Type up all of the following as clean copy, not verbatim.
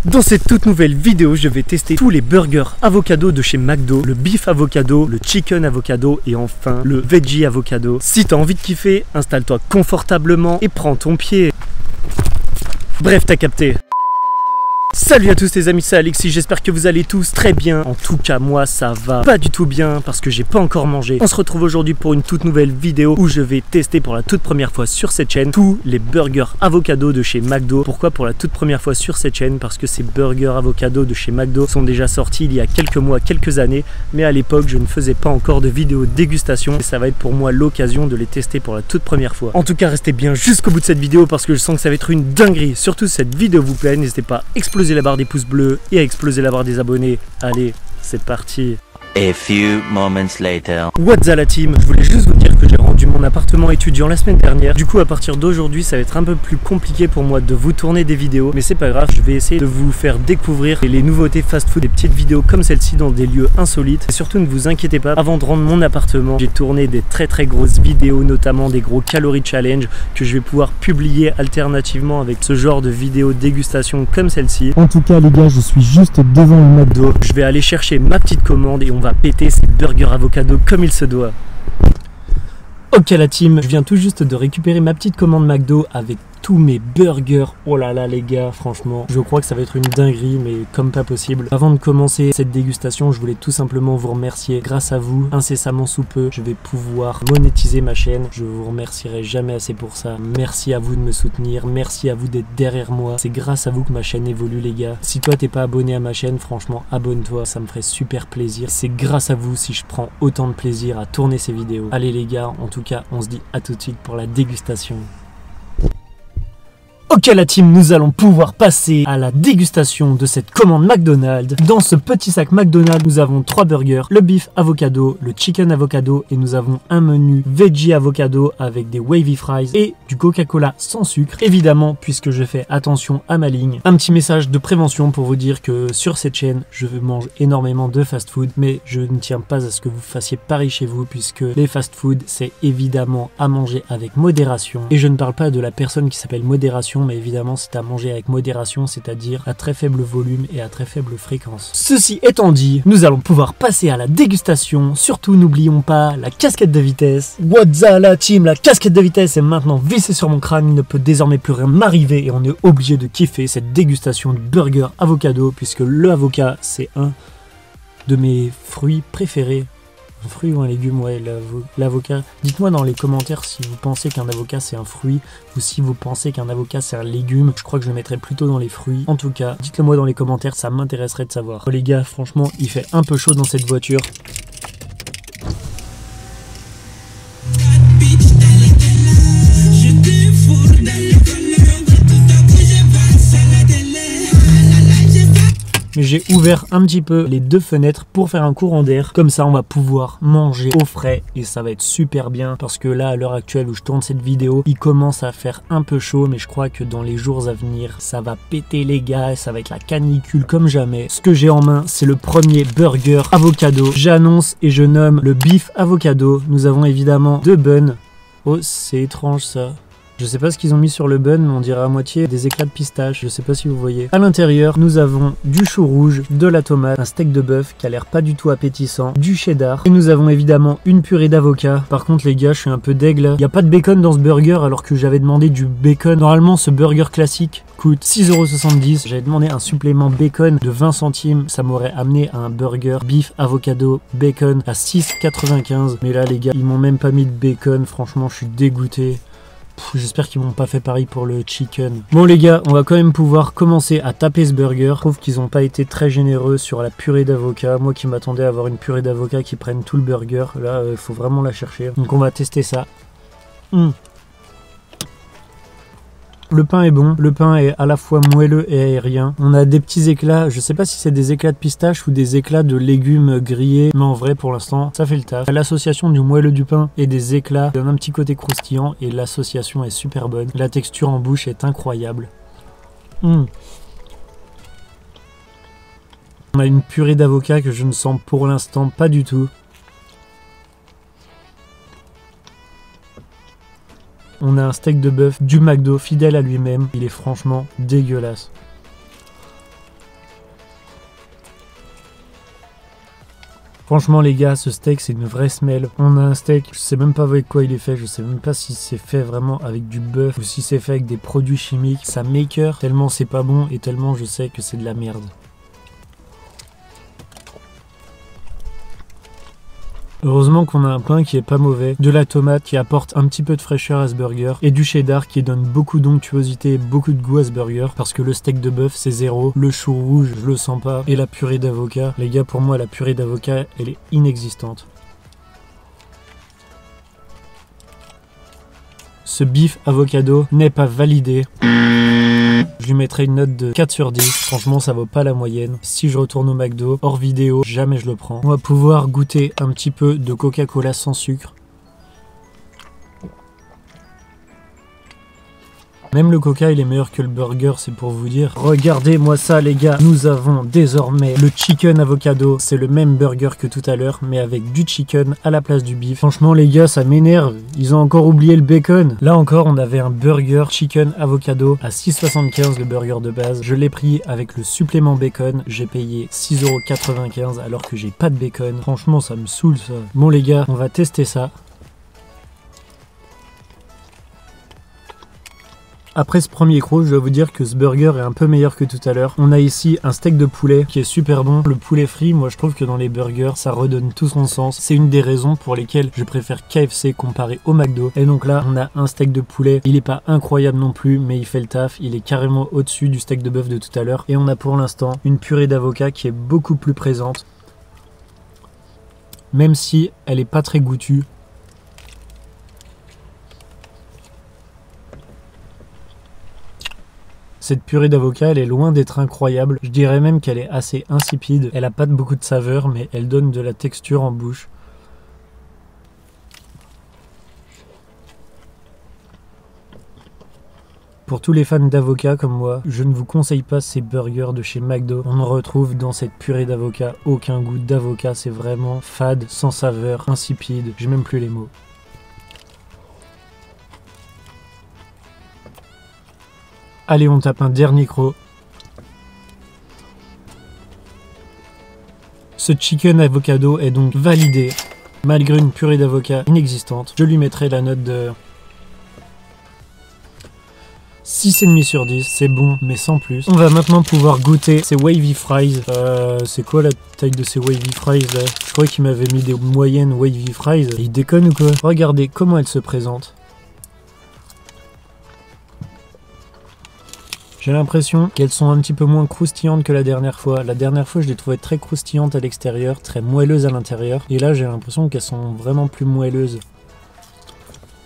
Dans cette toute nouvelle vidéo, je vais tester tous les burgers avocado de chez McDo, le beef avocado, le chicken avocado et enfin le veggie avocado. Si t'as envie de kiffer, installe-toi confortablement et prends ton pied. Bref, t'as capté. Salut à tous les amis, c'est Alexis, j'espère que vous allez tous très bien. En tout cas moi ça va pas du tout bien parce que j'ai pas encore mangé. On se retrouve aujourd'hui pour une toute nouvelle vidéo où je vais tester pour la toute première fois sur cette chaîne tous les burgers avocado de chez McDo. Pourquoi pour la toute première fois sur cette chaîne? Parce que ces burgers avocado de chez McDo sont déjà sortis il y a quelques mois, quelques années, mais à l'époque je ne faisais pas encore de vidéo dégustation et ça va être pour moi l'occasion de les tester pour la toute première fois. En tout cas restez bien jusqu'au bout de cette vidéo parce que je sens que ça va être une dinguerie. Surtout si cette vidéo vous plaît, n'hésitez pas à exploser la barre des pouces bleus et à exploser la barre des abonnés. Allez, c'est parti. A few moments later. What's up la team, je voulais juste vous dire que j'ai rendu mon appartement étudiant la semaine dernière. Du coup à partir d'aujourd'hui ça va être un peu plus compliqué pour moi de vous tourner des vidéos, mais c'est pas grave, je vais essayer de vous faire découvrir les nouveautés fast food, des petites vidéos comme celle-ci dans des lieux insolites. Et surtout ne vous inquiétez pas, avant de rendre mon appartement, j'ai tourné des très grosses vidéos, notamment des gros calories challenge que je vais pouvoir publier alternativement avec ce genre de vidéos dégustation comme celle-ci. En tout cas les gars, je suis juste devant le McDo. Je vais aller chercher ma petite commande et on va péter ces burgers avocado comme il se doit. Ok la team, je viens tout juste de récupérer ma petite commande McDo avec tous mes burgers. Oh là là les gars, franchement, je crois que ça va être une dinguerie, mais comme pas possible. Avant de commencer cette dégustation, je voulais tout simplement vous remercier. Grâce à vous, incessamment sous peu, je vais pouvoir monétiser ma chaîne. Je vous remercierai jamais assez pour ça. Merci à vous de me soutenir, merci à vous d'être derrière moi. C'est grâce à vous que ma chaîne évolue les gars. Si toi t'es pas abonné à ma chaîne, franchement abonne-toi, ça me ferait super plaisir. C'est grâce à vous si je prends autant de plaisir à tourner ces vidéos. Allez les gars, en tout cas, on se dit à tout de suite pour la dégustation. Ok la team, nous allons pouvoir passer à la dégustation de cette commande McDonald's. Dans ce petit sac McDonald's, nous avons 3 burgers, le beef avocado, le chicken avocado et nous avons un menu veggie avocado avec des wavy fries et du Coca-Cola sans sucre. Évidemment, puisque je fais attention à ma ligne. Un petit message de prévention pour vous dire que sur cette chaîne, je mange énormément de fast food, mais je ne tiens pas à ce que vous fassiez pareil chez vous puisque les fast food, c'est évidemment à manger avec modération. Et je ne parle pas de la personne qui s'appelle modération, mais évidemment c'est à manger avec modération, c'est-à-dire à très faible volume et à très faible fréquence. Ceci étant dit, nous allons pouvoir passer à la dégustation. Surtout n'oublions pas la casquette de vitesse. What's up la team, la casquette de vitesse est maintenant vissée sur mon crâne, il ne peut désormais plus rien m'arriver et on est obligé de kiffer cette dégustation de burger avocado puisque le avocat c'est un de mes fruits préférés. Un fruit ou un légume, ouais, l'avocat. Dites-moi dans les commentaires si vous pensez qu'un avocat c'est un fruit ou si vous pensez qu'un avocat c'est un légume. Je crois que je le mettrais plutôt dans les fruits. En tout cas, dites-le moi dans les commentaires, ça m'intéresserait de savoir. Oh, les gars, franchement, il fait un peu chaud dans cette voiture. Mais j'ai ouvert un petit peu les 2 fenêtres pour faire un courant d'air. Comme ça, on va pouvoir manger au frais et ça va être super bien. Parce que là, à l'heure actuelle où je tourne cette vidéo, il commence à faire un peu chaud. Mais je crois que dans les jours à venir, ça va péter les gars. Ça va être la canicule comme jamais. Ce que j'ai en main, c'est le premier burger avocado. J'annonce et je nomme le beef avocado. Nous avons évidemment 2 buns. Oh, c'est étrange ça. Je sais pas ce qu'ils ont mis sur le bun, mais on dirait à moitié des éclats de pistache. Je sais pas si vous voyez. À l'intérieur, nous avons du chou rouge, de la tomate, un steak de bœuf qui a l'air pas du tout appétissant, du cheddar. Et nous avons évidemment une purée d'avocat. Par contre, les gars, je suis un peu deg là. Il n'y a pas de bacon dans ce burger alors que j'avais demandé du bacon. Normalement, ce burger classique coûte 6,70 €. J'avais demandé un supplément bacon de 20 centimes. Ça m'aurait amené à un burger beef avocado bacon à 6,95 €. Mais là, les gars, ils m'ont même pas mis de bacon. Franchement, je suis dégoûté. J'espère qu'ils m'ont pas fait pareil pour le chicken. Bon les gars, on va quand même pouvoir commencer à taper ce burger. Je trouve qu'ils n'ont pas été très généreux sur la purée d'avocat. Moi qui m'attendais à avoir une purée d'avocat qui prenne tout le burger. Là, il faut vraiment la chercher. Donc on va tester ça. Le pain est bon, le pain est à la fois moelleux et aérien. On a des petits éclats, je sais pas si c'est des éclats de pistache ou des éclats de légumes grillés, mais en vrai pour l'instant ça fait le taf. L'association du moelleux du pain et des éclats donne un petit côté croustillant et l'association est super bonne. La texture en bouche est incroyable. On a une purée d'avocat que je ne sens pour l'instant pas du tout. On a un steak de bœuf du McDo fidèle à lui-même. Il est franchement dégueulasse. Franchement les gars, ce steak c'est une vraie semelle. On a un steak, je sais même pas avec quoi il est fait, je sais même pas si c'est fait vraiment avec du bœuf ou si c'est fait avec des produits chimiques. Ça m'écoeure tellement c'est pas bon et tellement je sais que c'est de la merde. Heureusement qu'on a un pain qui est pas mauvais, de la tomate qui apporte un petit peu de fraîcheur à ce burger et du cheddar qui donne beaucoup d'onctuosité et beaucoup de goût à ce burger parce que le steak de bœuf c'est zéro, le chou rouge je le sens pas et la purée d'avocat, les gars pour moi la purée d'avocat elle est inexistante. Ce beef avocado n'est pas validé. Je lui mettrai une note de 4 sur 10. Franchement, ça vaut pas la moyenne. Si je retourne au McDo, hors vidéo, jamais je le prends. On va pouvoir goûter un petit peu de Coca-Cola sans sucre. Même le coca il est meilleur que le burger, c'est pour vous dire. Regardez-moi ça les gars, nous avons désormais le chicken avocado. C'est le même burger que tout à l'heure, mais avec du chicken à la place du beef. Franchement les gars, ça m'énerve, ils ont encore oublié le bacon. Là encore, on avait un burger chicken avocado à 6,75 le burger de base. Je l'ai pris avec le supplément bacon, j'ai payé 6,95 € alors que j'ai pas de bacon. Franchement, ça me saoule ça. Bon les gars, on va tester ça. Après ce premier croc, je dois vous dire que ce burger est un peu meilleur que tout à l'heure. On a ici un steak de poulet qui est super bon. Le poulet frit, moi je trouve que dans les burgers, ça redonne tout son sens. C'est une des raisons pour lesquelles je préfère KFC comparé au McDo. Et donc là, on a un steak de poulet. Il est pas incroyable non plus, mais il fait le taf. Il est carrément au-dessus du steak de bœuf de tout à l'heure. Et on a pour l'instant une purée d'avocat qui est beaucoup plus présente. Même si elle est pas très goûtue. Cette purée d'avocat, elle est loin d'être incroyable. Je dirais même qu'elle est assez insipide. Elle a pas beaucoup de saveur, mais elle donne de la texture en bouche. Pour tous les fans d'avocat comme moi, je ne vous conseille pas ces burgers de chez McDo. On ne retrouve dans cette purée d'avocat aucun goût d'avocat. C'est vraiment fade, sans saveur, insipide. J'ai même plus les mots. Allez, on tape un dernier croc. Ce chicken avocado est donc validé, malgré une purée d'avocat inexistante. Je lui mettrai la note de 6,5 sur 10. C'est bon, mais sans plus. On va maintenant pouvoir goûter ces wavy fries. C'est quoi la taille de ces wavy fries là? Je crois qu'il m'avait mis des moyennes wavy fries. Il déconne ou quoi? Regardez comment elles se présentent. J'ai l'impression qu'elles sont un petit peu moins croustillantes que la dernière fois. La dernière fois, je les trouvais très croustillantes à l'extérieur, très moelleuses à l'intérieur. Et là, j'ai l'impression qu'elles sont vraiment plus moelleuses.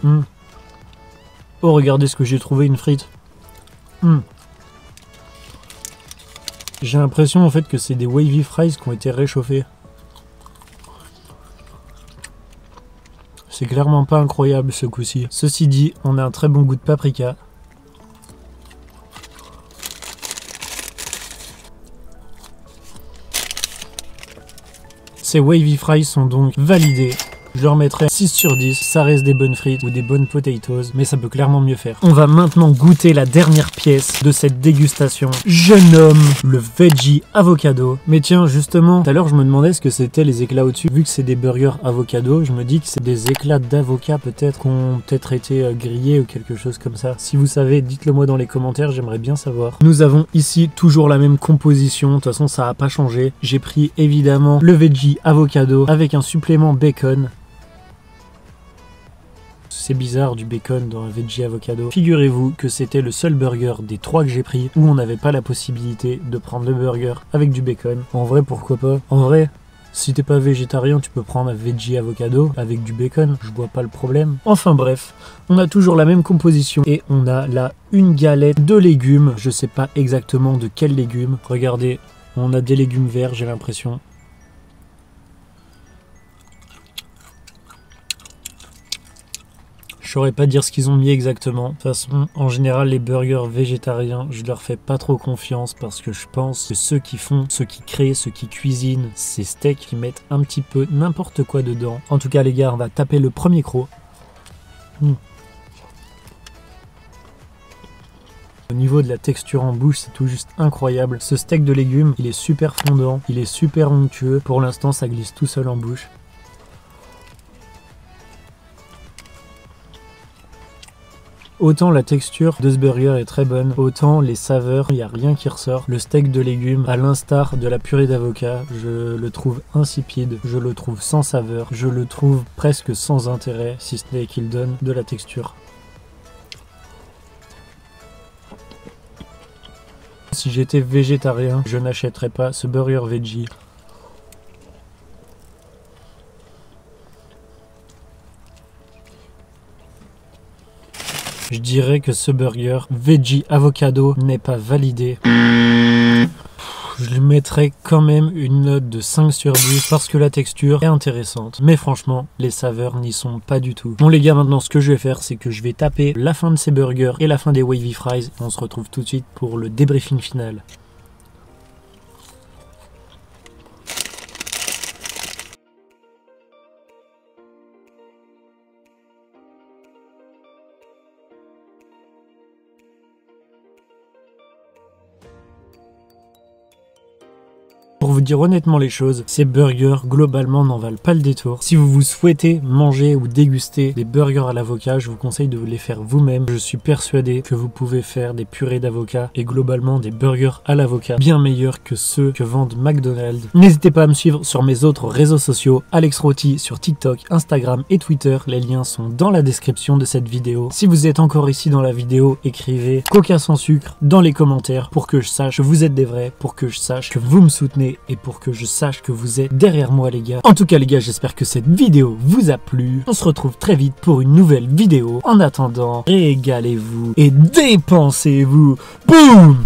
Oh, regardez ce que j'ai trouvé, une frite. J'ai l'impression en fait que c'est des wavy fries qui ont été réchauffés. C'est clairement pas incroyable ce coup-ci. Ceci dit, on a un très bon goût de paprika. Ces wavy fries sont donc validés. Je leur mettrai 6 sur 10, ça reste des bonnes frites ou des bonnes potatoes, mais ça peut clairement mieux faire. On va maintenant goûter la dernière pièce de cette dégustation. Je nomme le veggie avocado. Mais tiens, justement, tout à l'heure je me demandais ce que c'était les éclats au-dessus. Vu que c'est des burgers avocado, je me dis que c'est des éclats d'avocat peut-être, qui ont peut-être été grillés ou quelque chose comme ça. Si vous savez, dites-le moi dans les commentaires, j'aimerais bien savoir. Nous avons ici toujours la même composition, de toute façon ça n'a pas changé. J'ai pris évidemment le veggie avocado avec un supplément bacon. C'est bizarre du bacon dans un veggie avocado. Figurez-vous que c'était le seul burger des 3 que j'ai pris où on n'avait pas la possibilité de prendre le burger avec du bacon. En vrai, pourquoi pas? En vrai, si t'es pas végétarien, tu peux prendre un veggie avocado avec du bacon. Je vois pas le problème. Enfin bref, on a toujours la même composition et on a là une galette de légumes. Je sais pas exactement de quels légumes. Regardez, on a des légumes verts, j'ai l'impression. Je saurais pas dire ce qu'ils ont mis exactement. De toute façon, en général, les burgers végétariens, je leur fais pas trop confiance parce que je pense que ceux qui font, ceux qui créent, ceux qui cuisinent ces steaks, ils mettent un petit peu n'importe quoi dedans. En tout cas, les gars, on va taper le premier croc. Au niveau de la texture en bouche, c'est tout juste incroyable. Ce steak de légumes, il est super fondant, il est super onctueux. Pour l'instant, ça glisse tout seul en bouche. Autant la texture de ce burger est très bonne, autant les saveurs, il n'y a rien qui ressort. Le steak de légumes, à l'instar de la purée d'avocat, je le trouve insipide, je le trouve sans saveur, je le trouve presque sans intérêt, si ce n'est qu'il donne de la texture. Si j'étais végétarien, je n'achèterais pas ce burger veggie. Je dirais que ce burger veggie avocado n'est pas validé. Je lui mettrais quand même une note de 5 sur 10 parce que la texture est intéressante. Mais franchement, les saveurs n'y sont pas du tout. Bon les gars, maintenant ce que je vais faire, c'est que je vais taper la fin de ces burgers et la fin des wavy fries. Et on se retrouve tout de suite pour le débriefing final. Pour vous dire honnêtement les choses, ces burgers globalement n'en valent pas le détour. Si vous souhaitez manger ou déguster des burgers à l'avocat, je vous conseille de les faire vous-même. Je suis persuadé que vous pouvez faire des purées d'avocat et globalement des burgers à l'avocat bien meilleurs que ceux que vendent McDonald's. N'hésitez pas à me suivre sur mes autres réseaux sociaux, Alex Roty sur TikTok, Instagram et Twitter. Les liens sont dans la description de cette vidéo. Si vous êtes encore ici dans la vidéo, écrivez Coca sans sucre dans les commentaires pour que je sache que vous êtes des vrais, pour que je sache que vous me soutenez et pour que je sache que vous êtes derrière moi les gars. En tout cas les gars, j'espère que cette vidéo vous a plu. On se retrouve très vite pour une nouvelle vidéo. En attendant, régalez-vous et dépensez-vous. Boum!